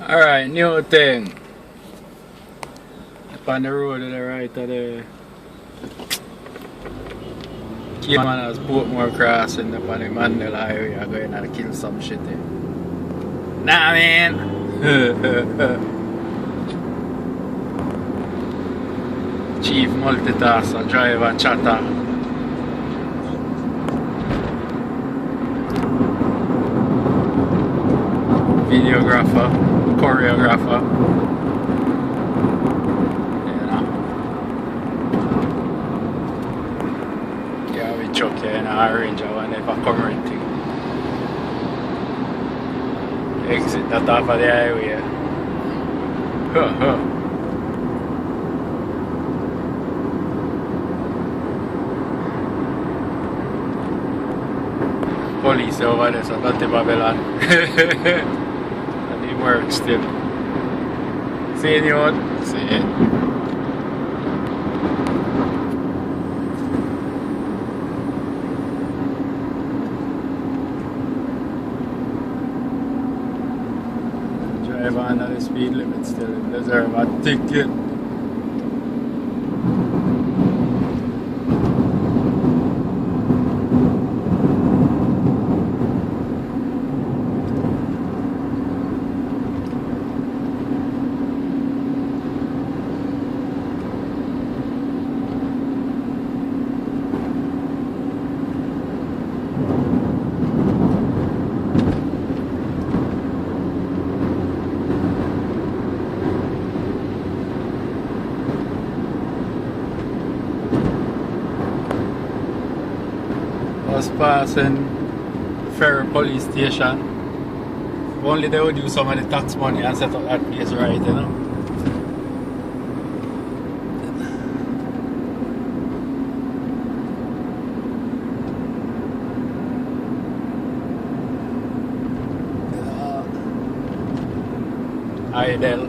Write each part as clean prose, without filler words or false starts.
Alright, new thing. Up on the road to the right of the Kingston has Portmore crossing up on the Mandela highway. I'm going to kill some shit there. Nah, man. Chief multitasker, driver, chatter. Videographer, choreographer. Yeah, we chuck here in our range of whenever come right thing. Exit that off of the highway. Police over there, so that's the Babylon. And it works still. See anyone? See it. Drive under the speed limit still, deserve a ticket. Was passing Ferry police station. If only they would use some of the tax money and set up that place right, you know. Idle.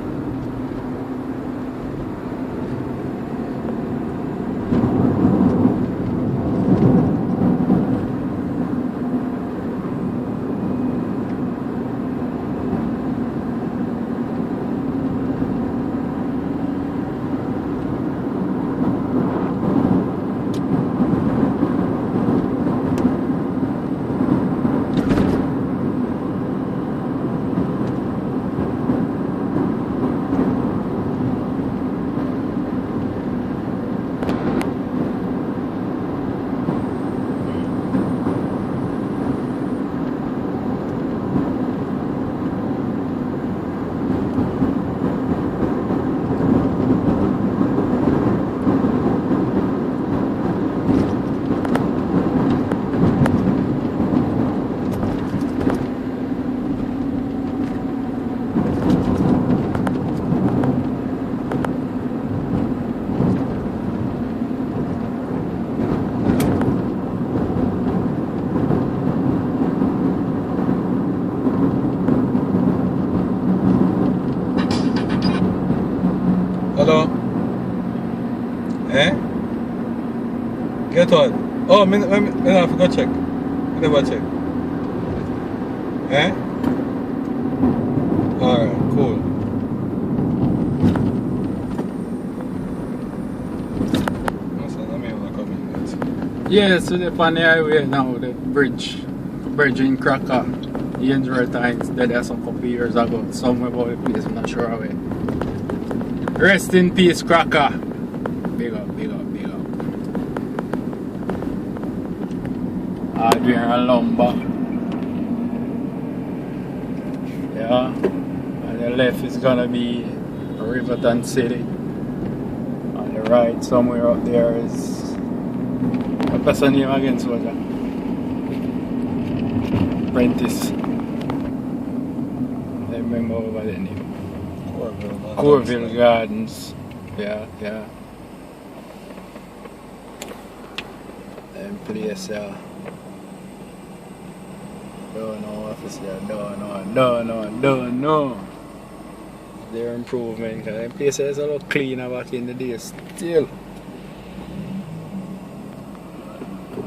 Hello? Eh? Get what? Oh, I have to go check. I never check. Eh? Alright, cool. Yeah, so they're on the highway now, the bridge in Cracker. The injury times there some couple years ago, somewhere about the place, I'm not sure how it. Rest in peace, Cracker. Big up, big up, big up. Adrian Lumber. Yeah. On the left is gonna be Riverton City. On the right, somewhere up there is. What's the name again, soldier? Prentice. I remember over the name. Corville Gardens. Yeah, yeah. Them place, yeah. Don't know, officer. Don't know. Their improvement, because them place is a lot cleaner back in the day still.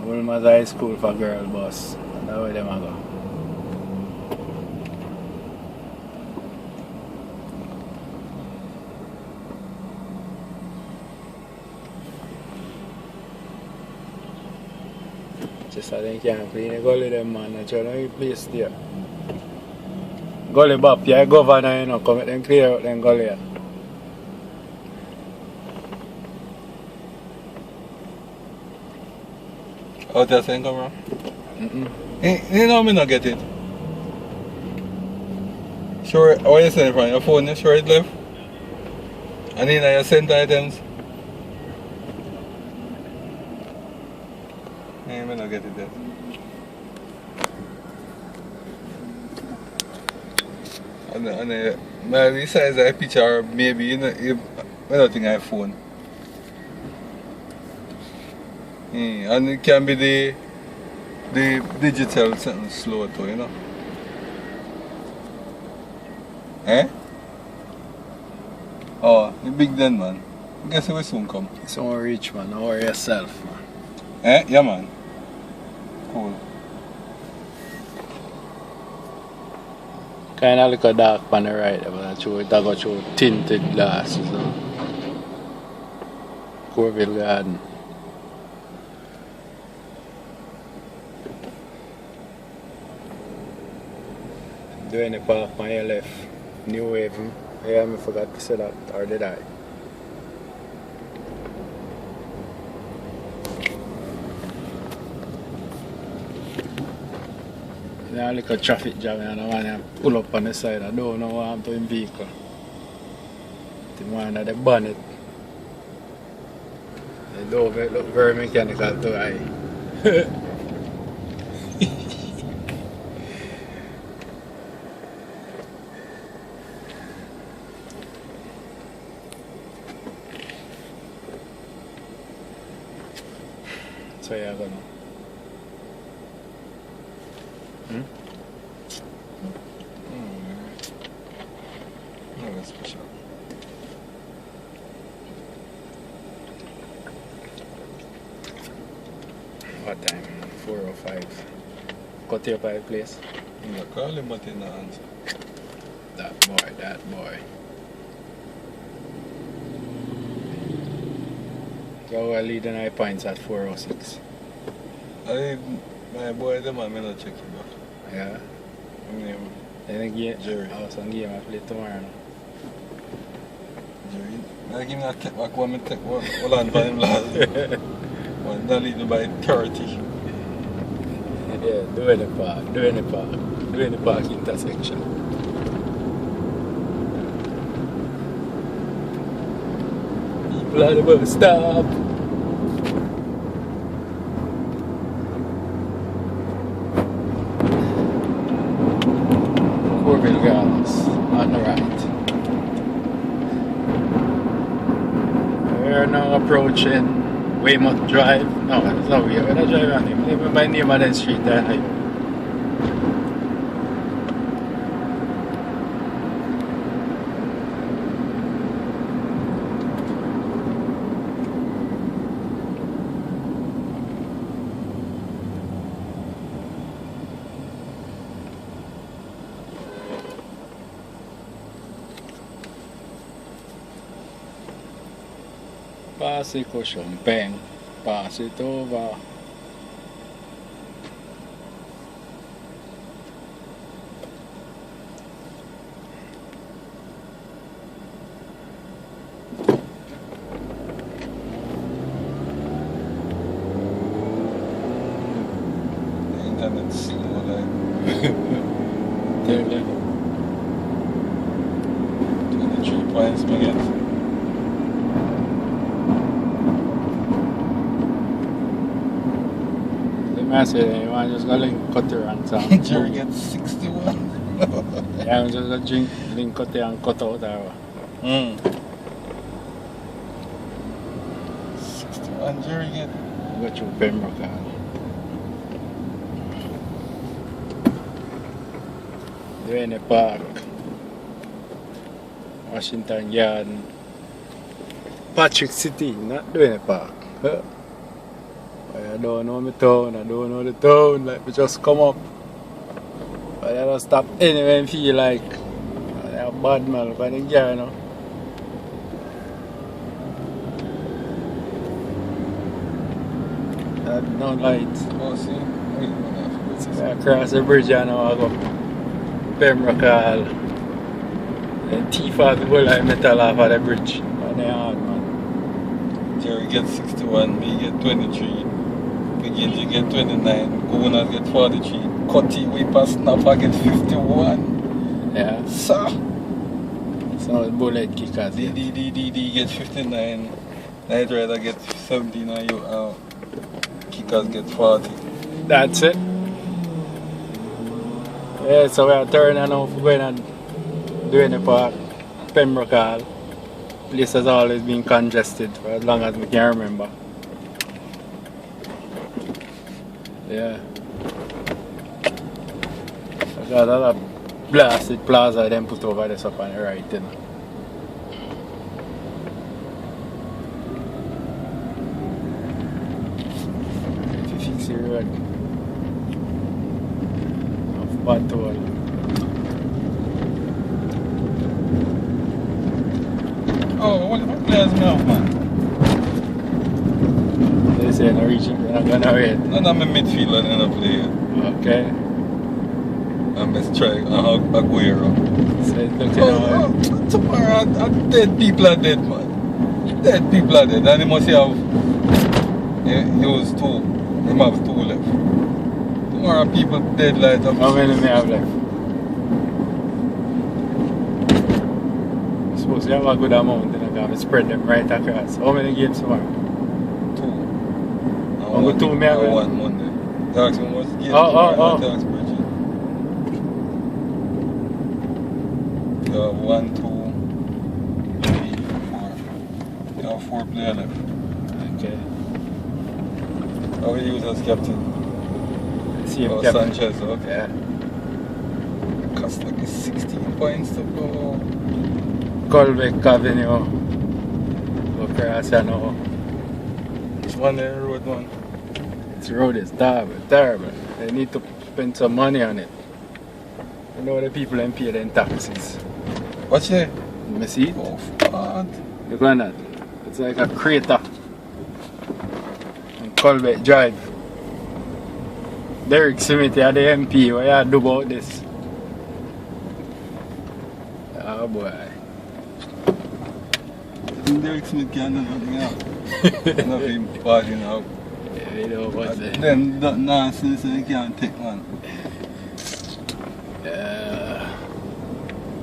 Wilma's High School for girl bus. That's where them go. Just so they can't clean the gully them man and try to place there. Gully Bop, yeah, governor, you know, come and clear out them gully. Out there saying come wrong? You know me not get it. Sure, what you saying from your phone, you sure it left? And in your sent items? I may not get it yet. And maybe size a picture, maybe you know, if I don't think I have phone. And it can be the digital something slow too, you know. Eh? Oh, the big den man. I guess it will soon come. It's all rich man, don't worry yourself man. Eh? Yeah man. Cool. Kinda look a dark on the right, but I got through tinted glasses. So. Corville Garden. Doing the park on your left, New Haven. Yeah, I forgot to say that, or did I? Now look at traffic jam and I want to pull up on the side. I don't know what happened to his vehicle. The one at the bonnet. The door look very mechanical to eye. So yeah, gonna. Nothing special. What time? 4:05. Got to your place. Yeah, call him but he not answer. That boy. So we're leading 9 points at 4:06. My boy, the man, I not check him back. Yeah. Name Then again, Jerry. I was on game I play tomorrow. Jerry. I give me a take back one, I take one on by him last. One, that lead me by 30. Yeah, doing the park intersection. People are the bus stop. Corville Gardens on the right. We're now approaching Weymouth Drive. No, it's not Weymouth. We're not driving on him. Even by name of that street there. Pass it, cushion, bang. Pass it over. The internet signal like Tell them. 23 points we get. I said, you want just go link cut the and sound. Jerry gets 61. Yeah, I'm just gonna drink, link cut and cut out there. 61 Jerry get. Go through Pembroke. Doing the park. Washington Garden. Patrick City, not doing the park. I don't know my town, I don't know the town, like we just come up. But I don't stop anywhere and feel like I'm a bad man for the gear, you know. no lights. Oh, see? Wait, So I cross the bridge and now I go Pembroke and thief out the whole of metal off of the bridge. And they hard, man. Jerry gets 61, me get 23. Begin get 29, Gooners get 43. Cutty, we pass Snapper get 51. Yeah. Sir! So bullet kickers. Yeah. D get 59. Night Rider get 17 and you Kickers get 40. That's it. Yeah, so we are turning now for going and doing the park. Pembroke. Place has always been congested for as long as we can remember. Yeah. I got a lot of blasted plaza then put over this up on the right, you know. If you fix the road. Of Bantwal. Oh, what players now, man? They say no reaching, they're not gonna wait. And I'm a midfielder and I'm a player. Okay. I'm a strike, Aguero. So it's looking Tomorrow, dead people are dead, man. Dead people are dead. And he must have use two. He have two left. Tomorrow, people dead like that. How many may have left? I suppose you have a good amount, then I can spread them right across. How many games tomorrow? Two. How good two may have left? One Monday. That's when was game. Oh. Thanks, Bridget. 1, 2, 3, 4. You have 4 players left. Okay. How will you use as captain? See him captain. Sanchez, okay. Yeah. Cost like 16 points to go. Colbeck Avenue. Go across and now. This one there, road one. This road is terrible. They need to spend some money on it. You know the people and pay them taxes. What's it? You see it? Oh, God. Look at that. It's like a crater. On Colbeck Drive. Derek Smith, you're the MP. What you do about this? Oh boy. Derek Smith can't do nothing else. Nothing bad enough. Yeah, you know what's it. Them nonsense they can't take, man. Yeah.